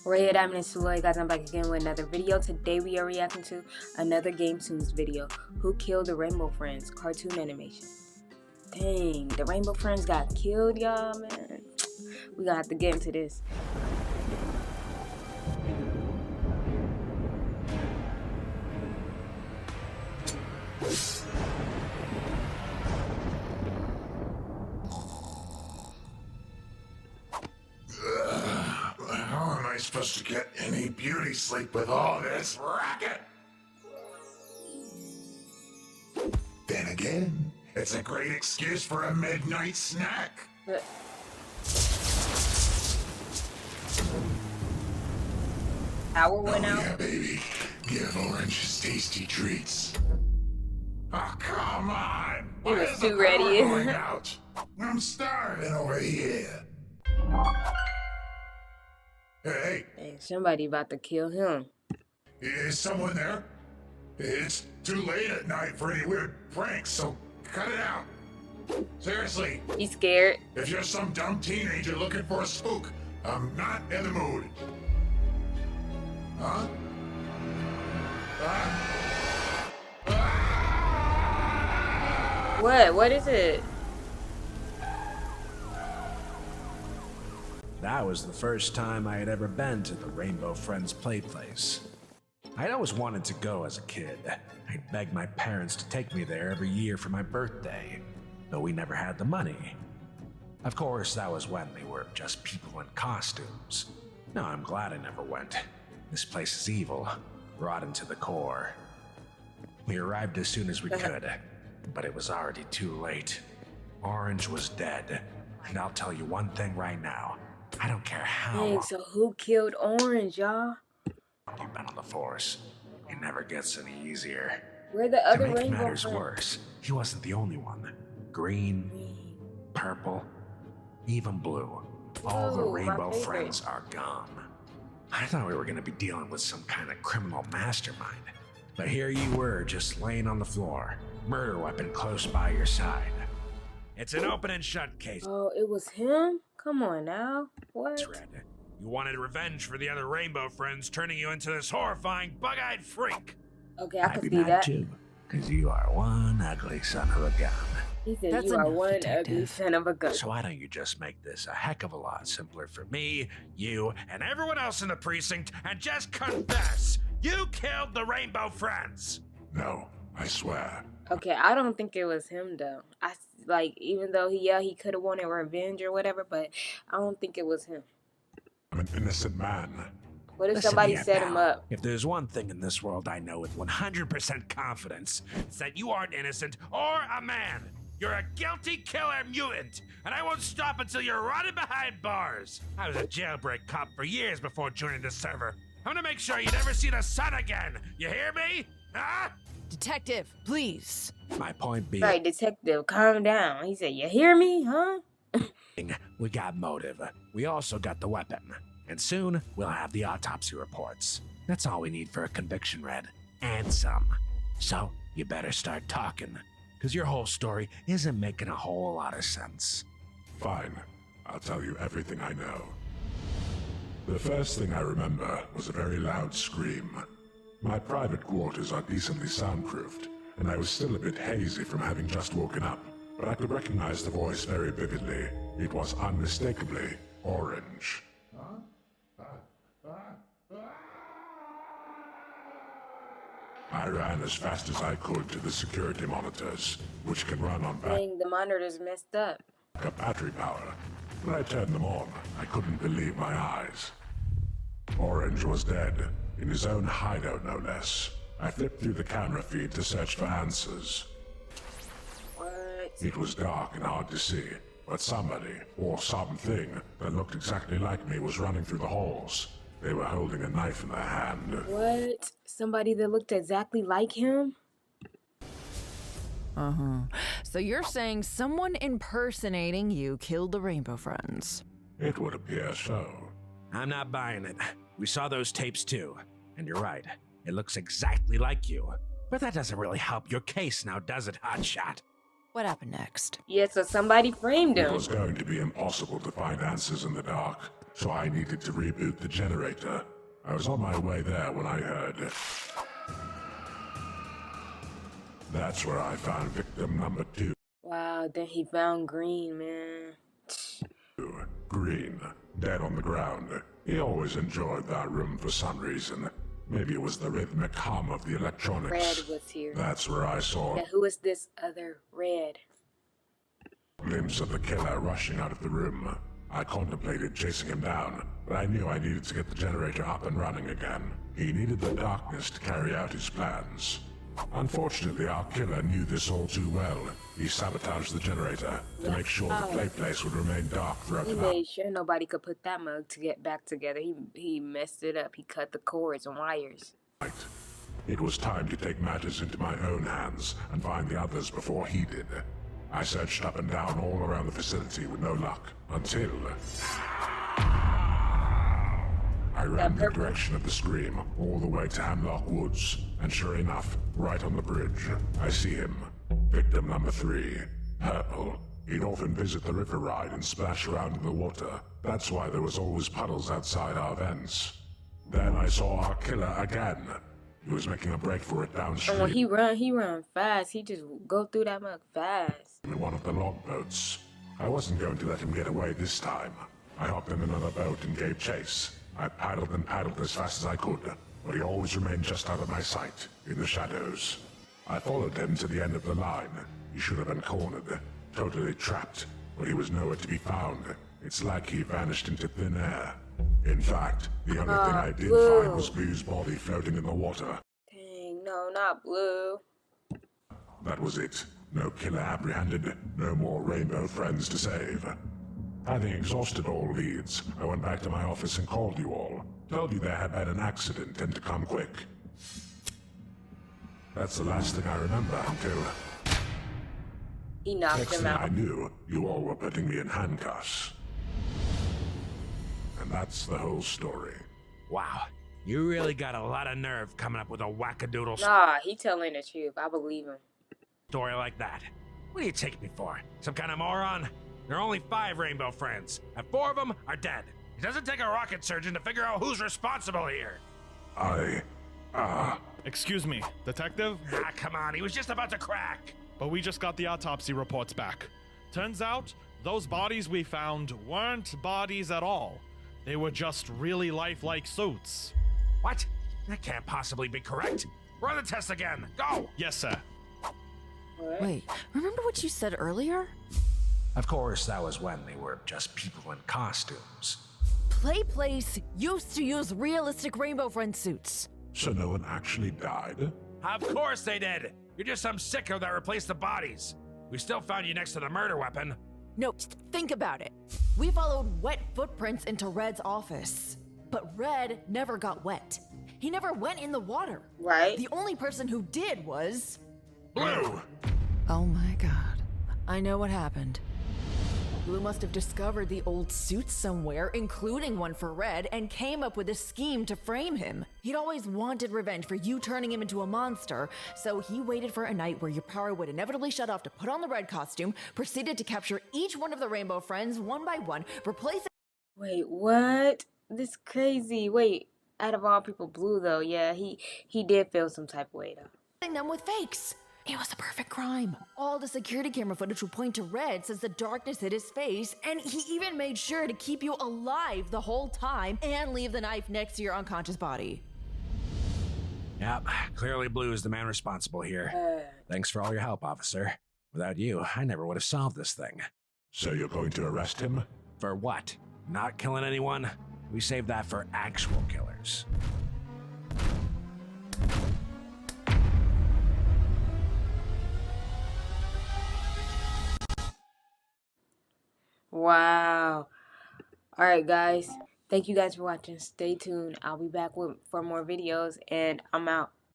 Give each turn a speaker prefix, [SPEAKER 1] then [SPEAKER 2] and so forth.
[SPEAKER 1] Right here, Diamond and Sula, guys. I'm back again with another video. Today we are reacting to another Game Tunes video. Who Killed the Rainbow Friends? Cartoon animation. Dang, the Rainbow Friends got killed, y'all, man. We gonna have to get into this.
[SPEAKER 2] How am I supposed to get any beauty sleep with all this racket? Then again, it's a great excuse for a midnight snack.
[SPEAKER 1] Power went out.
[SPEAKER 2] Yeah, baby. Give oranges tasty treats. Oh, come on.
[SPEAKER 1] He was
[SPEAKER 2] Why is
[SPEAKER 1] too
[SPEAKER 2] the
[SPEAKER 1] ready.
[SPEAKER 2] power going out? I'm starving over here. Hey,
[SPEAKER 1] Dang, somebody about to kill him.
[SPEAKER 2] is someone there? It's too late at night for any weird pranks, so cut it out. Seriously,
[SPEAKER 1] He's scared.
[SPEAKER 2] if you're some dumb teenager looking for a spook, I'm not in the mood. Huh?
[SPEAKER 1] What? What is it?
[SPEAKER 3] That was the first time I had ever been to the Rainbow Friends play place. I'd always wanted to go as a kid. I'd beg my parents to take me there every year for my birthday, though we never had the money. Of course, that was when they were just people in costumes. No, I'm glad I never went. This place is evil, rotten to the core. We arrived as soon as we could, but it was already too late. Orange was dead, and I'll tell you one thing right now. I don't care how
[SPEAKER 1] Dang,
[SPEAKER 3] long
[SPEAKER 1] so who killed Orange, y'all?
[SPEAKER 3] you've been on the force. It never gets any easier.
[SPEAKER 1] Where the
[SPEAKER 3] To
[SPEAKER 1] other
[SPEAKER 3] make
[SPEAKER 1] Rainbow
[SPEAKER 3] matters
[SPEAKER 1] Friends?
[SPEAKER 3] worse, he wasn't the only one. Green, purple, even blue. All the
[SPEAKER 1] Ooh, my
[SPEAKER 3] Rainbow
[SPEAKER 1] favorite.
[SPEAKER 3] Friends are gone. I thought we were going to be dealing with some kind of criminal mastermind. But here you were, just laying on the floor, murder weapon close by your side. It's an open and shut case,
[SPEAKER 1] Oh, it was him? Come on now. What?
[SPEAKER 3] Red. You wanted revenge for the other Rainbow Friends turning you into this horrifying, bug-eyed freak.
[SPEAKER 1] Okay, I
[SPEAKER 3] I'd
[SPEAKER 1] can
[SPEAKER 3] be
[SPEAKER 1] see
[SPEAKER 3] mad
[SPEAKER 1] that.
[SPEAKER 3] too, because you are one ugly son of a gun.
[SPEAKER 1] He said
[SPEAKER 4] That's
[SPEAKER 1] you are
[SPEAKER 4] enough,
[SPEAKER 1] one ugly
[SPEAKER 4] detective.
[SPEAKER 1] son of a gun.
[SPEAKER 3] So why don't you just make this a heck of a lot simpler for me, you, and everyone else in the precinct, and just confess you killed the Rainbow Friends?
[SPEAKER 2] No, I swear.
[SPEAKER 1] Okay, I don't think it was him though. Like, even though he could have wanted revenge or whatever, but I don't think it was him.
[SPEAKER 2] I'm an innocent man.
[SPEAKER 1] What if
[SPEAKER 3] Listen
[SPEAKER 1] somebody
[SPEAKER 3] here,
[SPEAKER 1] set him
[SPEAKER 3] pal.
[SPEAKER 1] up?
[SPEAKER 3] If there's one thing in this world I know with 100% confidence, it's that you aren't innocent or a man. You're a guilty killer mutant, and I won't stop until you're rotted behind bars. I was a jailbreak cop for years before joining the server. I'm gonna make sure you never see the sun again. You hear me? Huh?
[SPEAKER 4] Detective, please.
[SPEAKER 3] My point being,
[SPEAKER 1] Right, detective, calm down. He said, "You hear me, huh?"
[SPEAKER 3] we got motive. We also got the weapon. And soon, we'll have the autopsy reports. That's all we need for a conviction, Red. And some. So, you better start talking. Because your whole story isn't making a whole lot of sense.
[SPEAKER 2] Fine, I'll tell you everything I know. The first thing I remember was a very loud scream. My private quarters are decently soundproofed, and I was still a bit hazy from having just woken up, but I could recognize the voice very vividly. It was unmistakably Orange. I ran as fast as I could to the security monitors, which can run on
[SPEAKER 1] Dang, the monitor's messed up.
[SPEAKER 2] backup battery power. When I turned them on, I couldn't believe my eyes. Orange was dead, in his own hideout no less. I flipped through the camera feed to search for answers.
[SPEAKER 1] What?
[SPEAKER 2] It was dark and hard to see, but somebody, or something, that looked exactly like me was running through the halls. They were holding a knife in their hand.
[SPEAKER 1] What? Somebody that looked exactly like him?
[SPEAKER 4] So you're saying someone impersonating you killed the Rainbow Friends?
[SPEAKER 2] It would appear so.
[SPEAKER 3] I'm not buying it. We saw those tapes too. And you're right. It looks exactly like you. But that doesn't really help your case now, does it, Hotshot?
[SPEAKER 4] What happened next?
[SPEAKER 1] Yeah, so somebody framed
[SPEAKER 2] It
[SPEAKER 1] him.
[SPEAKER 2] was going to be impossible to find answers in the dark, so I needed to reboot the generator. I was on my way there when I heard. That's where I found victim number 2.
[SPEAKER 1] Wow, then he found Green, man.
[SPEAKER 2] Green, dead on the ground. He always enjoyed that room for some reason. Maybe it was the rhythmic hum of the electronics.
[SPEAKER 1] Red was here.
[SPEAKER 2] That's where I saw
[SPEAKER 1] Yeah, who is this other Red?
[SPEAKER 2] a glimpse of the killer rushing out of the room. I contemplated chasing him down, but I knew I needed to get the generator up and running again. He needed the darkness to carry out his plans. Unfortunately, our killer knew this all too well. He sabotaged the generator to make sure the playplace would remain dark throughout
[SPEAKER 1] He
[SPEAKER 2] the night.
[SPEAKER 1] made sure nobody could put that mug to get back together. He messed it up. He cut the cords and wires.
[SPEAKER 2] It was time to take matters into my own hands and find the others before he did. I searched up and down all around the facility with no luck, until I ran the direction of the scream all the way to Hemlock Woods, and sure enough, right on the bridge, I see him. Victim number 3, Purple. He'd often visit the river ride and splash around in the water. That's why there was always puddles outside our vents. Then I saw our killer again. He was making a break for it downstream.
[SPEAKER 1] And when he run fast. He just go through that mug fast.
[SPEAKER 2] In one of the longboats. I wasn't going to let him get away this time. I hopped in another boat and gave chase. I paddled and paddled as fast as I could, but he always remained just out of my sight, in the shadows. I followed him to the end of the line. He should have been cornered, totally trapped, but he was nowhere to be found. It's like he vanished into thin air. In fact, the only thing I did
[SPEAKER 1] Blue.
[SPEAKER 2] find was Blue's body floating in the water.
[SPEAKER 1] Dang, no, not Blue.
[SPEAKER 2] That was it. No killer apprehended, no more rainbow friends to save. Having exhausted all leads, I went back to my office and called you all. Told you there had been an accident and to come quick. That's the last thing I remember until...
[SPEAKER 1] He knocked
[SPEAKER 2] Next
[SPEAKER 1] him
[SPEAKER 2] thing I
[SPEAKER 1] out.
[SPEAKER 2] knew, you all were putting me in handcuffs. And that's the whole story.
[SPEAKER 3] Wow, you really got a lot of nerve coming up with a wackadoodle
[SPEAKER 1] Nah, he telling the truth. I believe him.
[SPEAKER 3] story like that. What do you take me for? Some kind of moron? There are only 5 rainbow friends, and 4 of them are dead. It doesn't take a rocket surgeon to figure out who's responsible here.
[SPEAKER 5] Excuse me, detective?
[SPEAKER 3] Ah, come on, he was just about to crack.
[SPEAKER 5] But we just got the autopsy reports back. Turns out, those bodies we found weren't bodies at all. They were just really lifelike suits.
[SPEAKER 3] What? That can't possibly be correct. Run the test again. Go!
[SPEAKER 5] Yes, sir.
[SPEAKER 1] What?
[SPEAKER 4] Wait, remember what you said earlier?
[SPEAKER 3] Of course, that was when they were just people in costumes.
[SPEAKER 4] Playplace used to use realistic Rainbow Friend suits.
[SPEAKER 2] So no one actually died?
[SPEAKER 3] Of course they did! You're just some sicko that replaced the bodies. We still found you next to the murder weapon.
[SPEAKER 4] No, just think about it. We followed wet footprints into Red's office. But Red never got wet. He never went in the water.
[SPEAKER 1] Right?
[SPEAKER 4] The only person who did was...
[SPEAKER 3] Blue!
[SPEAKER 4] Oh my god. I know what happened. Blue must have discovered the old suits somewhere, including one for Red, and came up with a scheme to frame him. He'd always wanted revenge for you turning him into a monster, so he waited for a night where your power would inevitably shut off to put on the Red costume, proceeded to capture each one of the Rainbow Friends one by one, replace
[SPEAKER 1] Wait, what? This crazy. Wait, out of all people, Blue though, yeah, he did feel some type of way though.
[SPEAKER 4] them with fakes. It was a perfect crime. All the security camera footage would point to Red since the darkness hit his face, and he even made sure to keep you alive the whole time and leave the knife next to your unconscious body.
[SPEAKER 3] Yep, clearly Blue is the man responsible here. Thanks for all your help, officer. Without you, I never would have solved this thing.
[SPEAKER 2] So you're going to arrest him?
[SPEAKER 3] For what? Not killing anyone? We saved that for actual killers.
[SPEAKER 1] Wow. Alright guys. Thank you guys for watching. Stay tuned. I'll be back for more videos and I'm out.